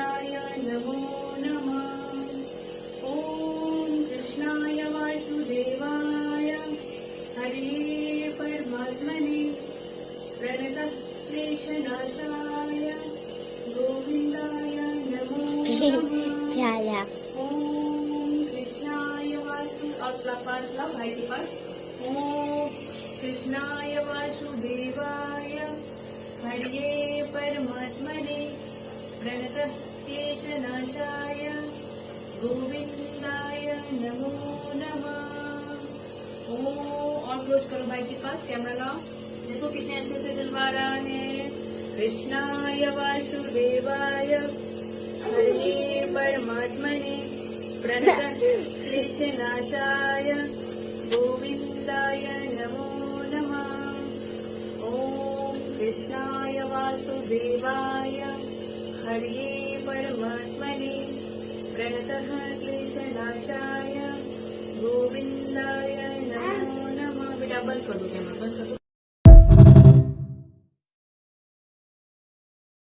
गोविन्दाय नमो नमः। ॐ कृष्णाय वासुदेवाय हरे परमात्मने प्रणतः क्लेशनाशाय गोविन्दाय नमो नमः। ॐ कृष्णाय भाई के पास ॐ कृष्णाय वासुदेवाय हरे परमात्मने प्रणतः क्लेशनाशाय गोविन्दाय नमो नमः। और क्लोज करो भाई के पास, कैमरा लाओ, देखो कितने अच्छे से जलवा रहा है। कृष्णाय वासुदेवाय हरे परमात्मने प्रणतः क्लेशनाशाय गोविन्दाय नमो नमः। ॐ कृष्णाय वासुदेवाय हरे परमात्मने प्रणतः क्लेशनाशाय गोविन्दाय नमो नमः। बेटा बंद कर दो, कैमरा बंद कर दो।